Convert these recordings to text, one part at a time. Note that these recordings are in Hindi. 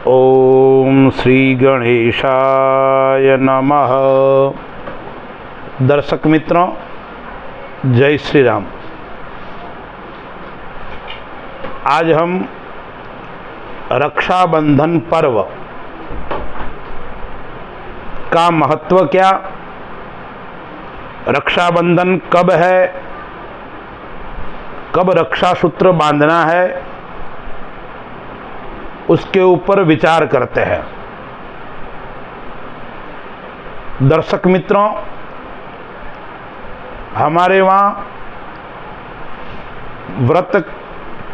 ओम श्री गणेशाय नमः। दर्शक मित्रों, जय श्री राम। आज हम रक्षाबंधन पर्व का महत्व क्या, रक्षाबंधन कब है, कब रक्षा सूत्र बांधना है, उसके ऊपर विचार करते हैं। दर्शक मित्रों, हमारे वहाँ व्रत,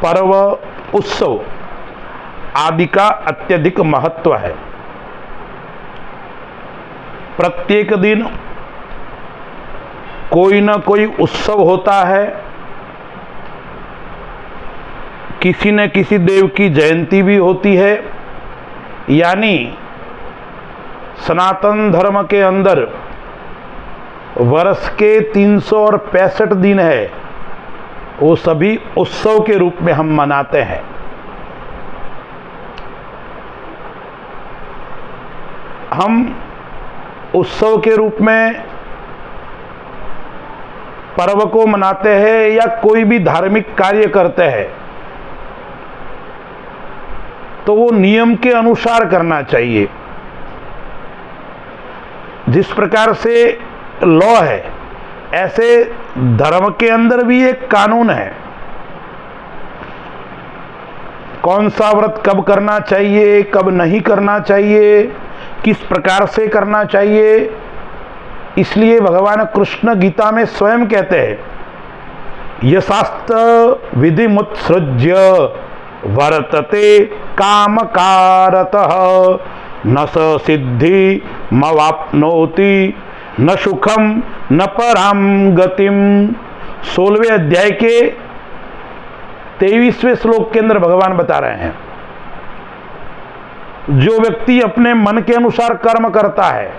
पर्व, उत्सव आदि का अत्यधिक महत्व है। प्रत्येक दिन कोई न कोई उत्सव होता है, किसी न किसी देव की जयंती भी होती है। यानी सनातन धर्म के अंदर वर्ष के 365 दिन है, वो सभी उत्सव के रूप में हम मनाते हैं। हम उत्सव के रूप में पर्व को मनाते हैं या कोई भी धार्मिक कार्य करते हैं तो वो नियम के अनुसार करना चाहिए। जिस प्रकार से लॉ है, ऐसे धर्म के अंदर भी एक कानून है। कौन सा व्रत कब करना चाहिए, कब नहीं करना चाहिए, किस प्रकार से करना चाहिए। इसलिए भगवान कृष्ण गीता में स्वयं कहते हैं, यशास्त्र विधिमुत्सृज्य वर्तते कामकारतः न स सिद्धि मवाप्नोति न सुखम न पराम गतिम। 16वें अध्याय के 23वें श्लोक के अंदर भगवान बता रहे हैं, जो व्यक्ति अपने मन के अनुसार कर्म करता है,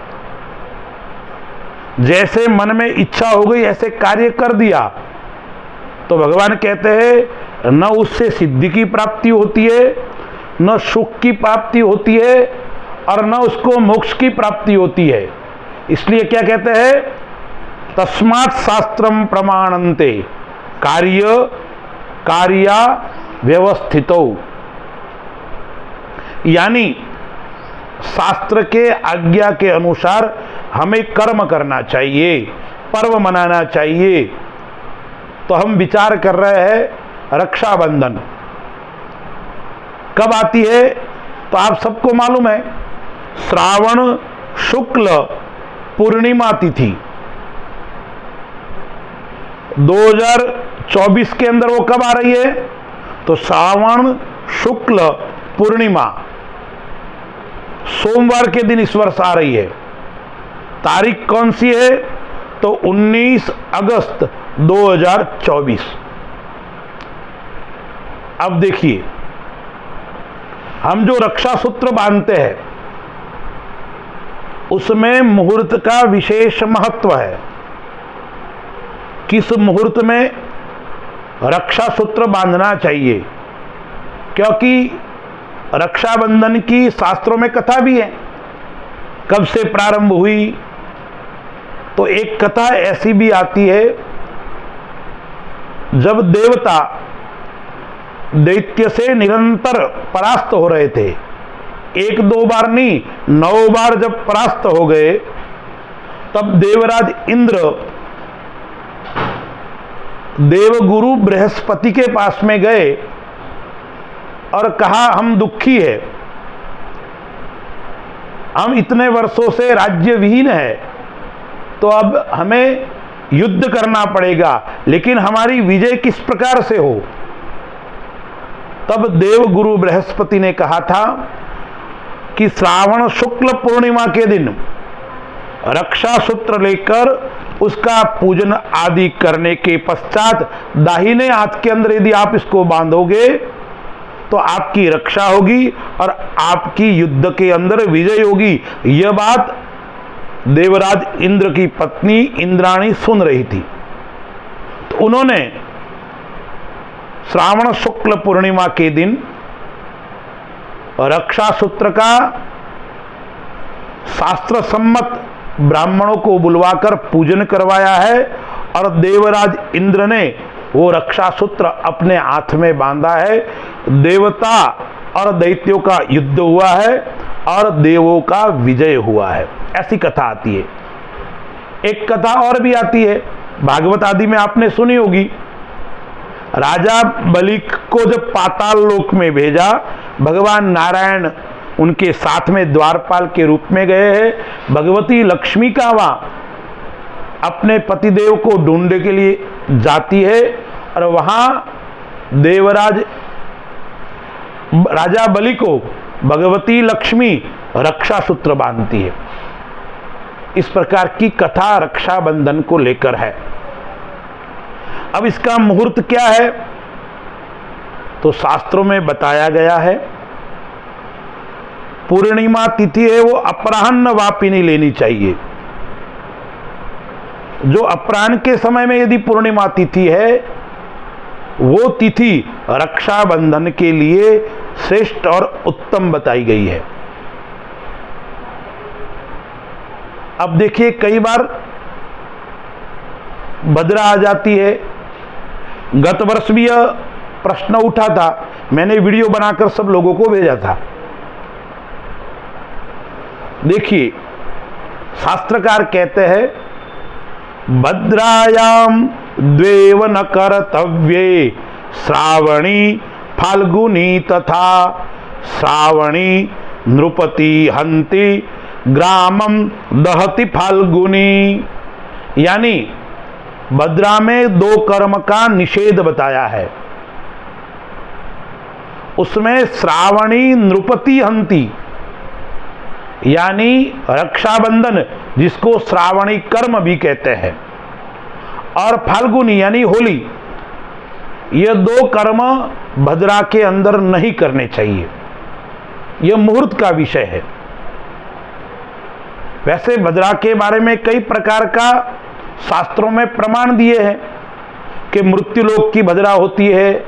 जैसे मन में इच्छा हो गई ऐसे कार्य कर दिया, तो भगवान कहते हैं न उससे सिद्धि की प्राप्ति होती है, न सुख की प्राप्ति होती है, और न उसको मोक्ष की प्राप्ति होती है। इसलिए क्या कहते हैं, तस्मात् शास्त्रम प्रमाणन्ते कार्य कार्या व्यवस्थितो। यानी शास्त्र के आज्ञा के अनुसार हमें कर्म करना चाहिए, पर्व मनाना चाहिए। तो हम विचार कर रहे हैं रक्षाबंधन कब आती है, तो आप सबको मालूम है श्रावण शुक्ल पूर्णिमा तिथि 2024 के अंदर वो कब आ रही है, तो श्रावण शुक्ल पूर्णिमा सोमवार के दिन इस वर्ष आ रही है। तारीख कौन सी है, तो 19 अगस्त 2024। अब देखिए, हम जो रक्षा सूत्र बांधते हैं उसमें मुहूर्त का विशेष महत्व है। किस मुहूर्त में रक्षा सूत्र बांधना चाहिए, क्योंकि रक्षाबंधन की शास्त्रों में कथा भी है। कब से प्रारंभ हुई, तो एक कथा ऐसी भी आती है, जब देवता दैत्य से निरंतर परास्त हो रहे थे, एक दो बार नहीं 9 बार जब परास्त हो गए, तब देवराज इंद्र देवगुरु बृहस्पति के पास में गए और कहा, हम दुखी है, हम इतने वर्षों से राज्य विहीन है, तो अब हमें युद्ध करना पड़ेगा, लेकिन हमारी विजय किस प्रकार से हो। तब देवगुरु बृहस्पति ने कहा था कि श्रावण शुक्ल पूर्णिमा के दिन रक्षा सूत्र लेकर उसका पूजन आदि करने के पश्चात दाहिने हाथ के अंदर यदि आप इसको बांधोगे तो आपकी रक्षा होगी और आपकी युद्ध के अंदर विजय होगी। यह बात देवराज इंद्र की पत्नी इंद्राणी सुन रही थी। तो उन्होंने श्रावण शुक्ल पूर्णिमा के दिन रक्षा सूत्र का शास्त्र सम्मत ब्राह्मणों को बुलवाकर पूजन करवाया है और देवराज इंद्र ने वो रक्षा सूत्र अपने हाथ में बांधा है। देवता और दैत्यों का युद्ध हुआ है और देवों का विजय हुआ है, ऐसी कथा आती है। एक कथा और भी आती है, भागवत आदि में आपने सुनी होगी। राजा बलि को जब पाताल लोक में भेजा, भगवान नारायण उनके साथ में द्वारपाल के रूप में गए हैं। भगवती लक्ष्मी का वहां अपने पतिदेव को ढूंढने के लिए जाती है और वहां देवराज राजा बलि को भगवती लक्ष्मी रक्षा सूत्र बांधती है। इस प्रकार की कथा रक्षाबंधन को लेकर है। अब इसका मुहूर्त क्या है, तो शास्त्रों में बताया गया है पूर्णिमा तिथि है वो अपराह्न वापिनी लेनी चाहिए। जो अपराह्न के समय में यदि पूर्णिमा तिथि है, वो तिथि रक्षाबंधन के लिए श्रेष्ठ और उत्तम बताई गई है। अब देखिए, कई बार भद्रा आ जाती है। गत वर्ष भी यह प्रश्न उठा था, मैंने वीडियो बनाकर सब लोगों को भेजा था। देखिए, शास्त्रकार कहते हैं भद्रायाम द्वेव न कर्तव्ये श्रावणी फाल्गुनी तथा श्रावणी नृपति हंति ग्रामम दहति फाल्गुनी। यानी भद्रा में दो कर्म का निषेध बताया है। उसमें श्रावणी नृपति हंति यानी रक्षाबंधन, जिसको श्रावणी कर्म भी कहते हैं, और फाल्गुनी यानी होली, ये दो कर्म भद्रा के अंदर नहीं करने चाहिए। यह मुहूर्त का विषय है। वैसे भद्रा के बारे में कई प्रकार का शास्त्रों में प्रमाण दिए हैं कि मृत्युलोक की भद्रा होती है,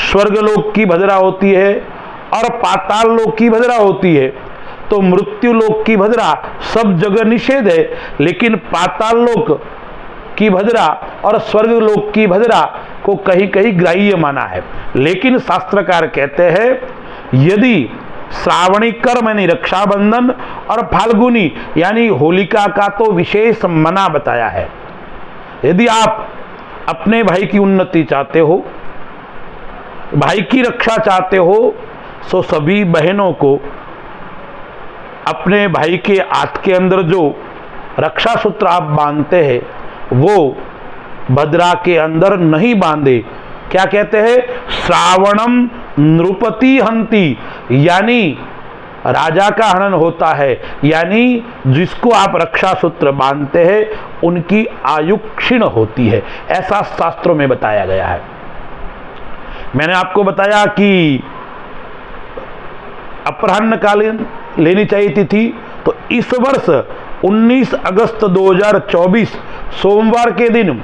स्वर्गलोक की भद्रा होती है और पाताल लोक की भद्रा होती है। तो मृत्युलोक की भद्रा सब जगह निषेध है, लेकिन पाताल लोक की भद्रा और स्वर्ग लोक की भद्रा को कहीं कहीं ग्राह्य माना है। लेकिन शास्त्रकार कहते हैं यदि श्रावणी कर्म यानी रक्षाबंधन और फाल्गुनी यानी होलिका का तो विशेष मना बताया है। यदि आप अपने भाई की उन्नति चाहते हो, भाई की रक्षा चाहते हो, तो सभी बहनों को अपने भाई के हाथ के अंदर जो रक्षा सूत्र आप बांधते हैं वो भद्रा के अंदर नहीं बांधे। क्या कहते हैं? श्रावणम नृपति हंति, यानी राजा का हनन होता है, यानी जिसको आप रक्षा सूत्र बांधते हैं उनकी आयु क्षीण होती है, ऐसा शास्त्रों में बताया गया है। मैंने आपको बताया कि अपराह्न कालीन लेनी चाहिए तिथि, तो इस वर्ष 19 अगस्त 2024 सोमवार के दिन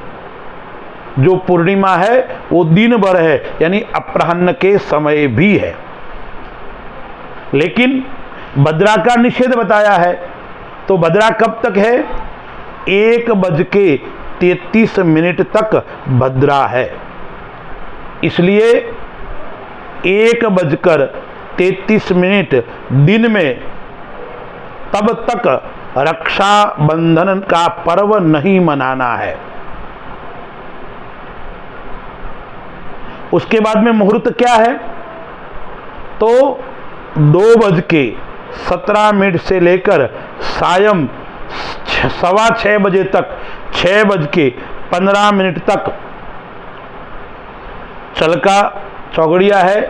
जो पूर्णिमा है वो दिन भर है, यानी अपराह्न के समय भी है। लेकिन भद्रा का निषेध बताया है, तो भद्रा कब तक है? 1:33 तक भद्रा है। इसलिए 1:33 दिन में तब तक रक्षाबंधन का पर्व नहीं मनाना है। उसके बाद में मुहूर्त क्या है? तो 2:17 से लेकर सायं 6:15 बजे तक, 6:15 तक चल का चौगड़िया है,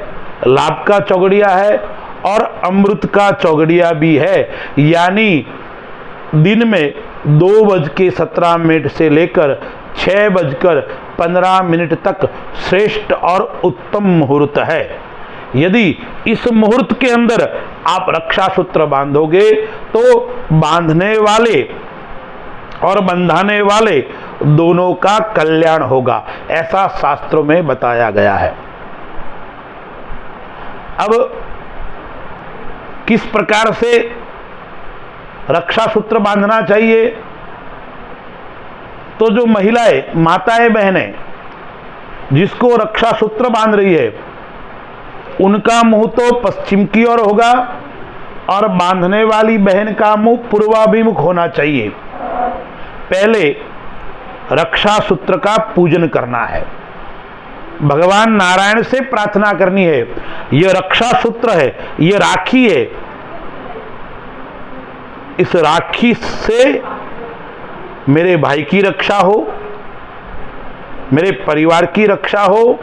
लाभ का चौगड़िया है और अमृत का चौगड़िया भी है। यानी दिन में 2:17 से लेकर 6:15 तक श्रेष्ठ और उत्तम मुहूर्त है। यदि इस मुहूर्त के अंदर आप रक्षा सूत्र बांधोगे तो बांधने वाले और बंधाने वाले दोनों का कल्याण होगा, ऐसा शास्त्रों में बताया गया है। अब किस प्रकार से रक्षा सूत्र बांधना चाहिए। तो जो महिलाएं, माताएं, बहनें जिसको रक्षा सूत्र बांध रही है, उनका मुंह तो पश्चिम की ओर होगा और बांधने वाली बहन का मुंह पूर्वाभिमुख होना चाहिए। पहले रक्षा सूत्र का पूजन करना है, भगवान नारायण से प्रार्थना करनी है। यह रक्षा सूत्र है, यह राखी है, इस राखी से मेरे भाई की रक्षा हो, मेरे परिवार की रक्षा हो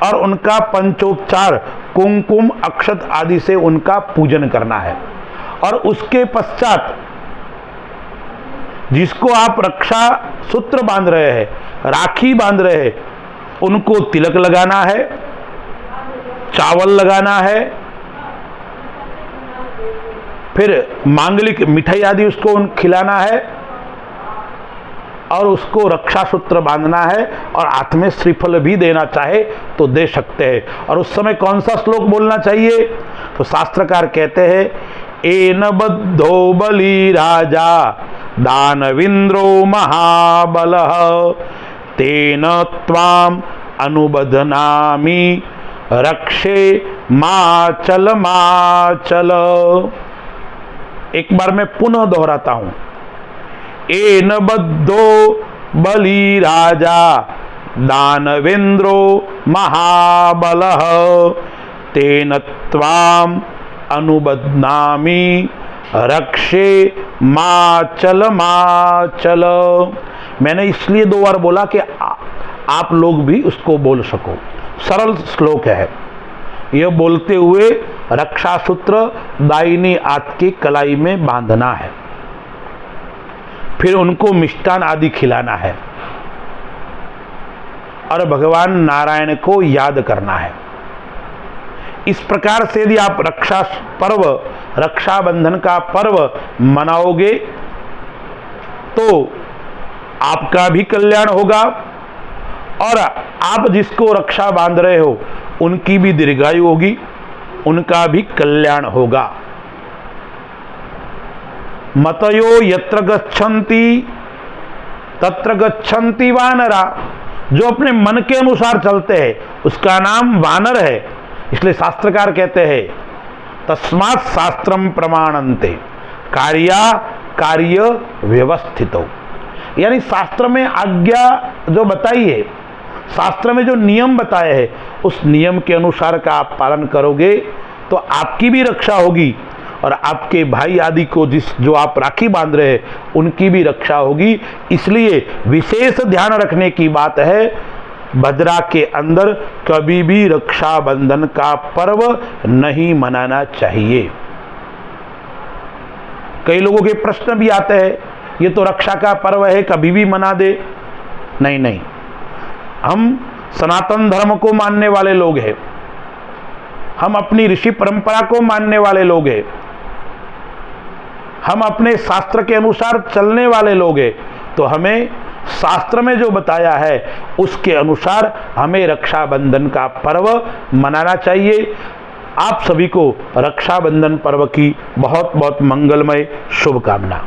और उनका पंचोपचार कुमकुम अक्षत आदि से उनका पूजन करना है। और उसके पश्चात जिसको आप रक्षा सूत्र बांध रहे हैं, राखी बांध रहे हैं, उनको तिलक लगाना है, चावल लगाना है, फिर मांगलिक मिठाई आदि उसको खिलाना है और उसको रक्षा सूत्र बांधना है और हाथ में श्रीफल भी देना चाहे तो दे सकते हैं। और उस समय कौन सा श्लोक बोलना चाहिए? तो शास्त्रकार कहते हैं, एन बद्धो बलि राजा दानविंद्रो महाबलः तेन त्वाम अनुबध्नामि रक्षे माचल माचल। एक बार मैं पुनः दोहराता हूं, एन बद्धो बलि राजा दानवेंद्रो महाबलः तेन त्वाम अनुबध्नामि रक्षे माचल माचल। मैंने इसलिए 2 बार बोला कि आप लोग भी उसको बोल सको। सरल श्लोक है, यह बोलते हुए रक्षा सूत्र दाहिनी हाथ की कलाई में बांधना है, फिर उनको मिष्टान आदि खिलाना है और भगवान नारायण को याद करना है। इस प्रकार से यदि आप रक्षाबंधन का पर्व मनाओगे तो आपका भी कल्याण होगा और आप जिसको रक्षा बांध रहे हो उनकी भी दीर्घायु होगी, उनका भी कल्याण होगा। मतयो यत्र गच्छन्ति तत्र गच्छन्ति वानरा। जो अपने मन के अनुसार चलते हैं उसका नाम वानर है। इसलिए शास्त्रकार कहते हैं, तस्मात् शास्त्रम प्रमाणन्ते कार्या कार्य व्यवस्थितो। यानी शास्त्र में आज्ञा जो बताई है, शास्त्र में जो नियम बताए हैं, उस नियम के अनुसार का आप पालन करोगे तो आपकी भी रक्षा होगी और आपके भाई आदि को जो आप राखी बांध रहे हैं उनकी भी रक्षा होगी। इसलिए विशेष ध्यान रखने की बात है, भद्रा के अंदर कभी भी रक्षाबंधन का पर्व नहीं मनाना चाहिए। कई लोगों के प्रश्न भी आते हैं, ये तो रक्षा का पर्व है, कभी भी मना दे। नहीं नहीं, हम सनातन धर्म को मानने वाले लोग हैं, हम अपनी ऋषि परंपरा को मानने वाले लोग हैं, हम अपने शास्त्र के अनुसार चलने वाले लोग हैं। तो हमें शास्त्र में जो बताया है उसके अनुसार हमें रक्षाबंधन का पर्व मनाना चाहिए। आप सभी को रक्षाबंधन पर्व की बहुत बहुत मंगलमय शुभकामना।